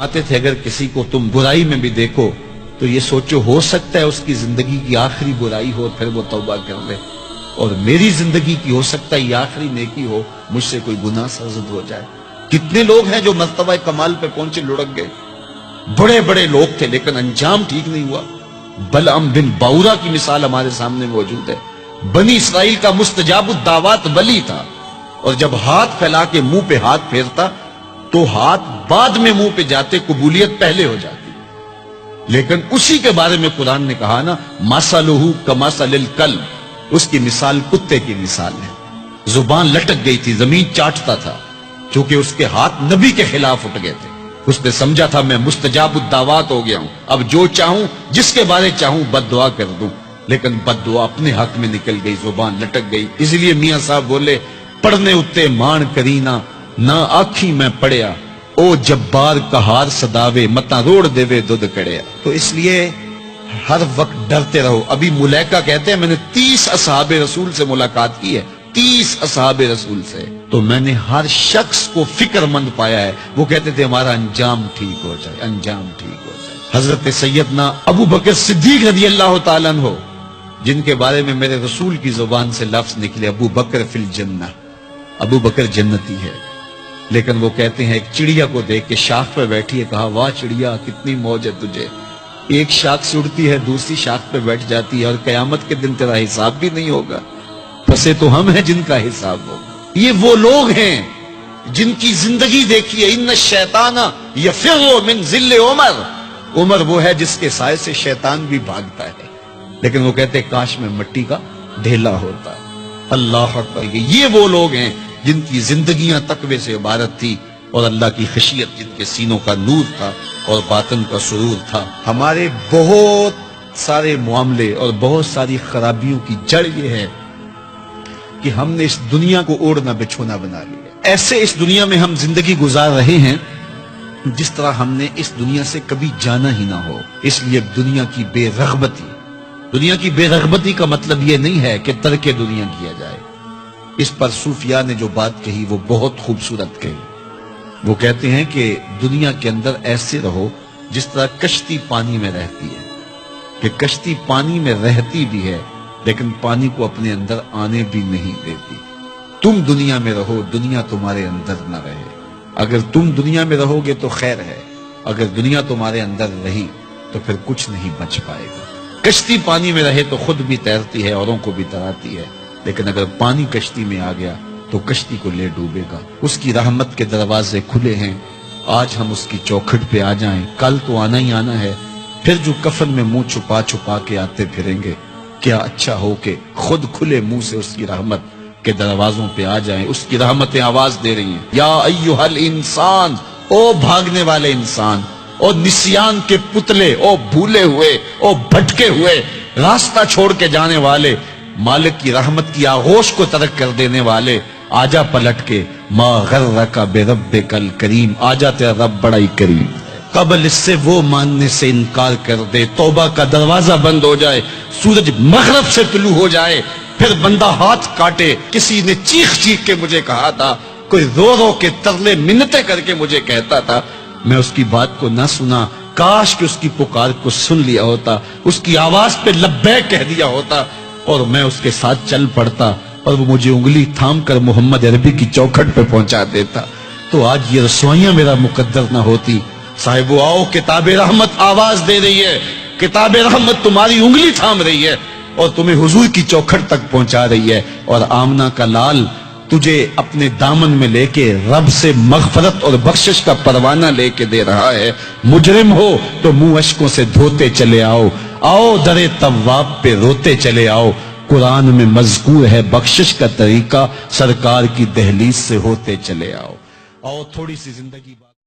आते थे अगर किसी को तुम बुराई में भी देखो तो ये सोचो हो सकता है उसकी जिंदगी की आखिरी बुराई हो, फिर वो तौबा कर ले, और मेरी जिंदगी की हो सकता है ये आखिरी नेकी हो, मुझसे कोई गुनाह सरजद हो जाए। कितने लोग हैं जो मर्तबा कमाल पे पहुंचे लुढ़क गए, बड़े बड़े लोग थे लेकिन अंजाम ठीक नहीं हुआ। बलअम बिन बाउरा की मिसाल हमारे सामने मौजूद है। बनी इसराइल का मुस्तजाबुद दावात वली था, और जब हाथ फैला के मुंह पे हाथ फेरता तो हाथ बाद में मुंह पे जाते, कबूलियत पहले हो जाती। लेकिन उसी के बारे में कुरान ने कहा ना, मासलुहु कमासलिल कल्ब, उसकी मिसाल कुत्ते की मिसाल है। जुबान लटक गई थी, जमीन चाटता था, क्योंकि उसके हाथ नबी के खिलाफ उठ गए थे। उसने समझा था मैं मुस्तजाबुद दावात हो गया हूं, अब जो चाहूं जिसके बारे चाहूं बद्दुआ कर दूं। लेकिन बद्दुआ अपने हक में निकल गई, जुबान लटक गई। इसलिए मियां साहब बोले, पढ़ने उत्ते मान करीना ना आखी मैं पढ़िया, ओ जब्बार कहार सदावे मता रोड़ देवे दुध कड़िया। तो इसलिए हर वक्त डरते रहो। अभी मुलैका कहते हैं मैंने 30 असहाबे रसूल से मुलाकात की है, 30 असहाबे रसूल से, तो मैंने हर शख्स को फिक्रमंद पाया है। वो कहते थे हमारा अंजाम ठीक हो जाए, अंजाम ठीक हो जाए। हजरत सैयदना अबू बकर सिद्दीक रज़ियल्लाहु ताला अन्हु, जिनके बारे में मेरे रसूल की जुबान से लफ्ज निकले अबू बकर फिल जन्नह, अबू बकर जन्नती है। लेकिन वो कहते हैं एक चिड़िया को देख के शाख पे बैठी है, कहा वाह चिड़िया कितनी मौज है तुझे, एक शाख से उड़ती है दूसरी शाख पे बैठ जाती है, और कयामत के दिन तेरा हिसाब भी नहीं होगा। फंसे तो हम हैं जिनका हिसाब होगा। ये वो लोग हैं जिनकी जिंदगी देखिए, इन्न शैताना यफिर्रु मिन ज़िल्ल उमर, उमर वो है जिसके साए से शैतान भी भागता है। लेकिन वो कहते काश में मिट्टी का ढेला होता। अल्लाह अकबर। ये वो लोग हैं जिनकी जिंदगियां तकवे से इबारत थी, और अल्लाह की खशियत जिनके सीनों का नूर था और बातन का सुरूर था। हमारे बहुत सारे मामले और बहुत सारी खराबियों की जड़ ये है कि हमने इस दुनिया को ओढ़ना बिछोना बना लिया। ऐसे इस दुनिया में हम जिंदगी गुजार रहे हैं जिस तरह हमने इस दुनिया से कभी जाना ही ना हो। इसलिए दुनिया की बेरगबती, दुनिया की बेरगबती का मतलब यह नहीं है कि तर्के दुनिया किया जाए। इस पर सूफिया ने जो बात कही वो बहुत खूबसूरत कही। वो कहते हैं कि दुनिया के अंदर ऐसे रहो जिस तरह कश्ती पानी में रहती है, कि कश्ती पानी में रहती भी है लेकिन पानी को अपने अंदर आने भी नहीं देती। तुम दुनिया में रहो, दुनिया तुम्हारे अंदर न रहे। अगर तुम दुनिया में रहोगे तो खैर है, अगर दुनिया तुम्हारे अंदर रही तो फिर कुछ नहीं बच पाएगा। कश्ती पानी में रहे तो खुद भी तैरती है, औरों को भी तैराती है, लेकिन अगर पानी कश्ती में आ गया तो कश्ती को ले डूबेगा। उसकी रहमत के दरवाजे खुले हैं, आज हम उसकी चौखट पे आ जाएं, कल तो आना ही आना है। फिर जो कफन में मुंह छुपा छुपा के आते फिरेंगे, क्या अच्छा हो कि खुद खुले मुंह से उसकी रहमत के दरवाजों पे आ जाएं। उसकी रहमतें आवाज दे रही हैं, या अय्युहल इंसान, ओ भागने वाले इंसान, ओ निस्यान के पुतले, ओ भूले हुए, ओ भटके हुए, रास्ता छोड़ के जाने वाले, मालिक की रहमत की आगोश को तर्क कर देने वाले, आजा पलट के, मा गर्रका बिरब्बिकल करीम, आजा तेरा रब बड़ा ही करीम। कबल इससे वो मानने से इनकार कर दे, तौबा का दरवाजा बंद हो जाए, सूरज मगरब से तुलू हो जाए, फिर बंदा हाथ काटे। किसी ने चीख चीख के मुझे कहा था, कोई रो रो के तरले मिन्नतें करके मुझे कहता था, मैं उसकी बात को ना सुना, काश कि उसकी पुकार को सुन लिया होता, उसकी आवाज पे लब्बैक कह दिया होता और मैं उसके साथ चल पड़ता, और वो मुझे उंगली थाम कर मोहम्मद अरबी की चौखट पे पहुंचा देता, तो आज ये रसोइयां मेरा मुकद्दर ना होती। साहिबो आओ, किताबे रहमत आवाज दे रही है, किताबे रहमत तुम्हारी उंगली थाम रही है और तुम्हें हुजूर की चौखट तक पहुंचा रही है। और आमना का लाल तुझे अपने दामन में लेके रब से मगफरत और बख्शिश का परवाना लेके दे रहा है। मुजरिम हो तो मुंह अश्कों से धोते चले आओ, आओ दरे तव्वाब पे रोते चले आओ। कुरान में मज़कूर है बख्शिश का तरीका, सरकार की दहलीज से होते चले आओ। थोड़ी सी जिंदगी